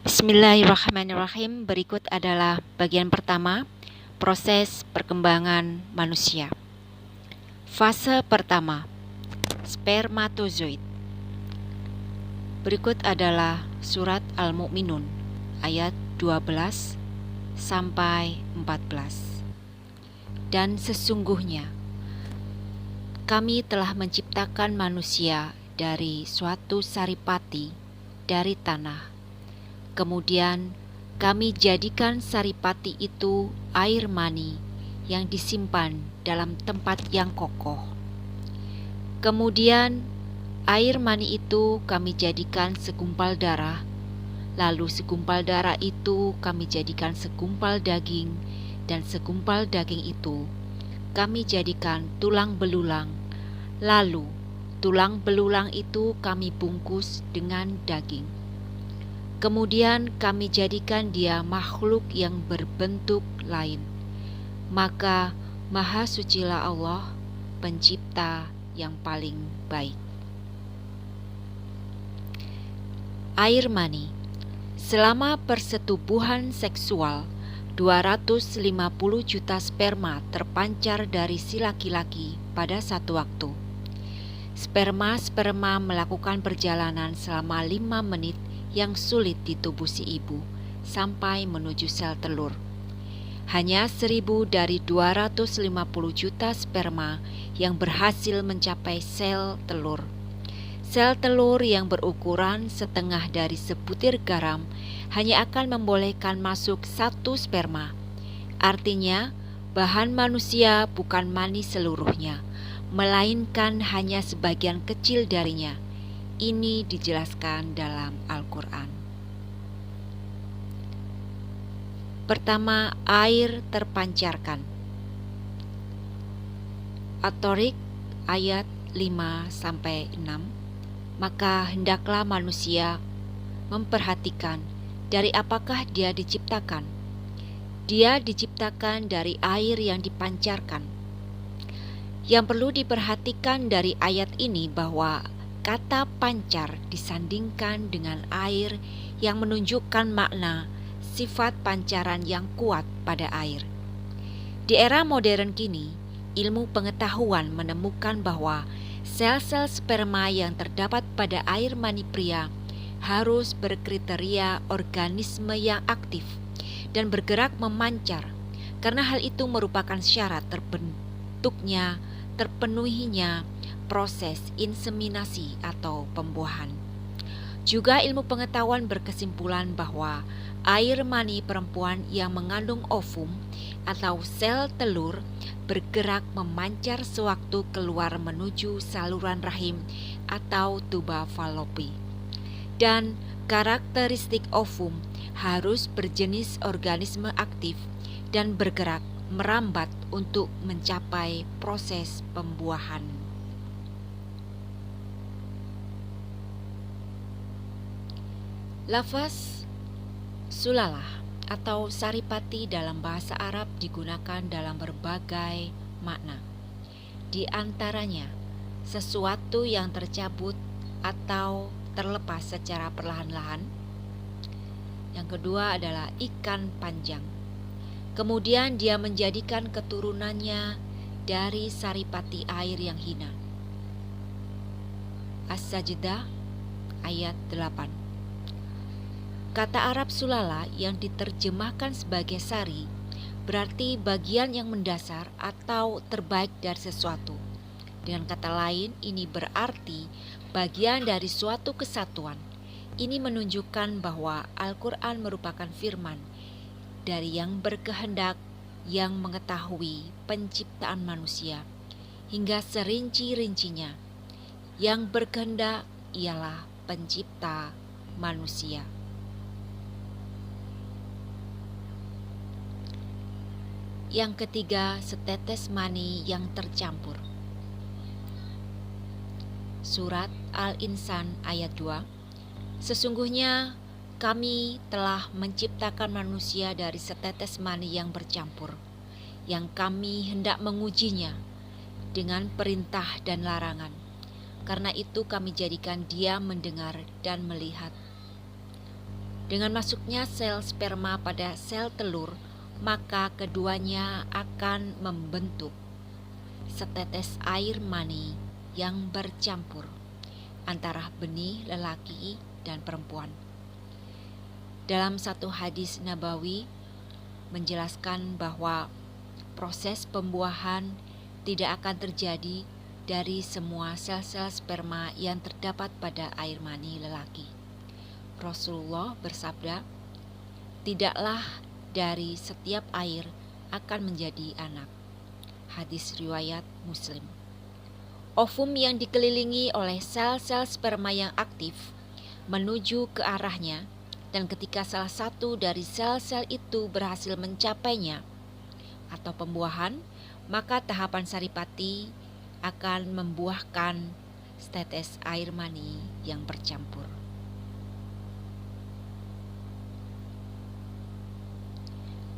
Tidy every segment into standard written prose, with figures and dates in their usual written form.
Bismillahirrahmanirrahim. Berikut adalah bagian pertama, proses perkembangan manusia. Fase pertama, spermatozoid. Berikut adalah surat Al-Mu'minun ayat 12 sampai 14. Dan sesungguhnya kami telah menciptakan manusia dari suatu saripati dari tanah. Kemudian kami jadikan saripati itu air mani yang disimpan dalam tempat yang kokoh. Kemudian air mani itu kami jadikan segumpal darah, lalu segumpal darah itu kami jadikan segumpal daging, dan segumpal daging itu kami jadikan tulang belulang, lalu tulang belulang itu kami bungkus dengan daging. Kemudian kami jadikan dia makhluk yang berbentuk lain. Maka Maha Sucilah Allah, pencipta yang paling baik. Air mani. Selama persetubuhan seksual, 250 juta sperma terpancar dari si laki-laki pada satu waktu. Sperma melakukan perjalanan selama 5 menit yang sulit di tubuh si ibu sampai menuju sel telur. Hanya 1000 dari 250 juta sperma yang berhasil mencapai sel telur. Sel telur yang berukuran setengah dari sebutir garam hanya akan membolehkan masuk 1 sperma. Artinya, bahan manusia bukan mani seluruhnya, melainkan hanya sebagian kecil darinya. Ini dijelaskan dalam Al-Quran. Pertama, air terpancarkan. At-Thariq ayat 5-6. Maka hendaklah manusia memperhatikan dari apakah dia diciptakan. Dia diciptakan dari air yang dipancarkan. Yang perlu diperhatikan dari ayat ini bahwa kata pancar disandingkan dengan air yang menunjukkan makna sifat pancaran yang kuat pada air. Di era modern kini, ilmu pengetahuan menemukan bahwa sel-sel sperma yang terdapat pada air mani pria harus berkriteria organisme yang aktif dan bergerak memancar, karena hal itu merupakan syarat terpenuhinya proses inseminasi atau pembuahan. Juga ilmu pengetahuan berkesimpulan bahwa air mani perempuan yang mengandung ovum atau sel telur bergerak memancar sewaktu keluar menuju saluran rahim atau tuba falopi. Dan karakteristik ovum harus berjenis organisme aktif dan bergerak merambat untuk mencapai proses pembuahan. Lafaz sulalah atau saripati dalam bahasa Arab digunakan dalam berbagai makna. Di antaranya, sesuatu yang tercabut atau terlepas secara perlahan-lahan. Yang kedua adalah ikan panjang. Kemudian dia menjadikan keturunannya dari saripati air yang hina. As-Sajdah ayat 8. Kata Arab sulala yang diterjemahkan sebagai sari berarti bagian yang mendasar atau terbaik dari sesuatu. Dengan kata lain, ini berarti bagian dari suatu kesatuan. Ini menunjukkan bahwa Al-Quran merupakan firman dari yang berkehendak yang mengetahui penciptaan manusia hingga serinci-rincinya. Yang berkehendak ialah pencipta manusia. Yang ketiga, setetes mani yang tercampur. Surat Al-Insan ayat 2. Sesungguhnya kami telah menciptakan manusia dari setetes mani yang bercampur, yang kami hendak mengujinya dengan perintah dan larangan. Karena itu kami jadikan dia mendengar dan melihat. Dengan masuknya sel sperma pada sel telur, maka keduanya akan membentuk setetes air mani yang bercampur antara benih lelaki dan perempuan. Dalam satu hadis nabawi menjelaskan bahwa proses pembuahan tidak akan terjadi dari semua sel-sel sperma yang terdapat pada air mani lelaki. Rasulullah bersabda, "Tidaklah dari setiap air akan menjadi anak." Hadis riwayat Muslim. Ovum yang dikelilingi oleh sel-sel sperma yang aktif menuju ke arahnya, dan ketika salah satu dari sel-sel itu berhasil mencapainya atau pembuahan, maka tahapan saripati akan membuahkan setetes air mani yang bercampur.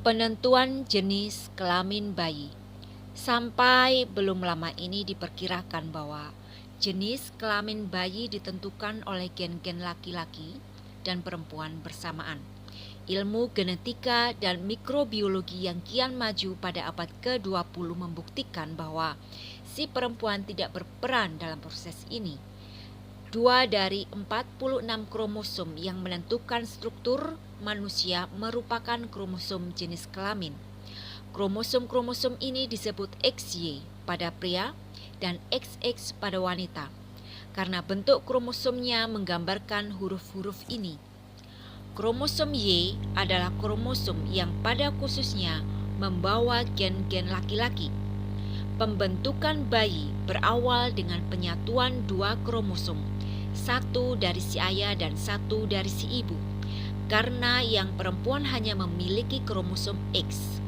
Penentuan jenis kelamin bayi. Sampai belum lama ini diperkirakan bahwa jenis kelamin bayi ditentukan oleh gen-gen laki-laki dan perempuan bersamaan. Ilmu genetika dan mikrobiologi yang kian maju pada abad ke-20 membuktikan bahwa si perempuan tidak berperan dalam proses ini. 2 dari 46 kromosom yang menentukan struktur manusia merupakan kromosom jenis kelamin. Kromosom-kromosom ini disebut XY pada pria dan XX pada wanita, karena bentuk kromosomnya menggambarkan huruf-huruf ini. Kromosom Y adalah kromosom yang pada khususnya membawa gen-gen laki-laki. Pembentukan bayi berawal dengan penyatuan 2 kromosom, satu dari si ayah dan satu dari si ibu. Karena yang perempuan hanya memiliki kromosom X,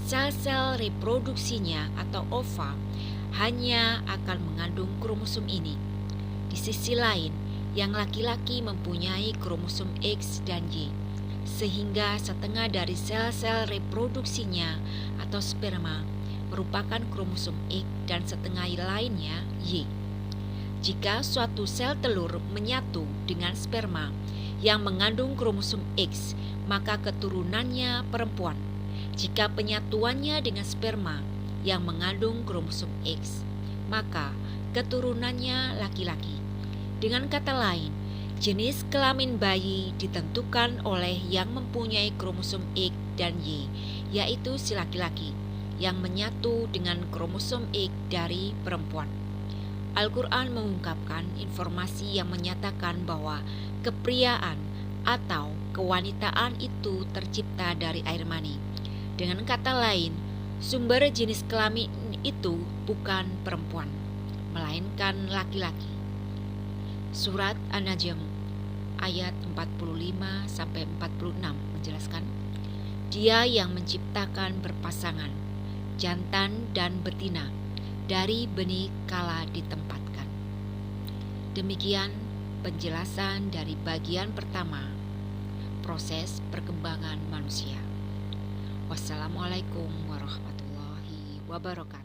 sel-sel reproduksinya atau ova hanya akan mengandung kromosom ini. Di sisi lain, yang laki-laki mempunyai kromosom X dan Y, sehingga setengah dari sel-sel reproduksinya atau sperma merupakan kromosom X dan setengah lainnya Y. Jika suatu sel telur menyatu dengan sperma yang mengandung kromosom X, maka keturunannya perempuan. Jika penyatuannya dengan sperma yang mengandung kromosom X, maka keturunannya laki-laki. Dengan kata lain, jenis kelamin bayi ditentukan oleh yang mempunyai kromosom X dan Y, yaitu si laki-laki yang menyatu dengan kromosom X dari perempuan. Al-Quran mengungkapkan informasi yang menyatakan bahwa kepriaan atau kewanitaan itu tercipta dari air mani. Dengan kata lain, sumber jenis kelamin itu bukan perempuan, melainkan laki-laki. Surat An-Najm ayat 45-46 menjelaskan, "Dia yang menciptakan berpasangan, jantan dan betina, dari benih kala ditempatkan." Demikian penjelasan dari bagian pertama, proses perkembangan manusia. Wassalamualaikum warahmatullahi wabarakatuh.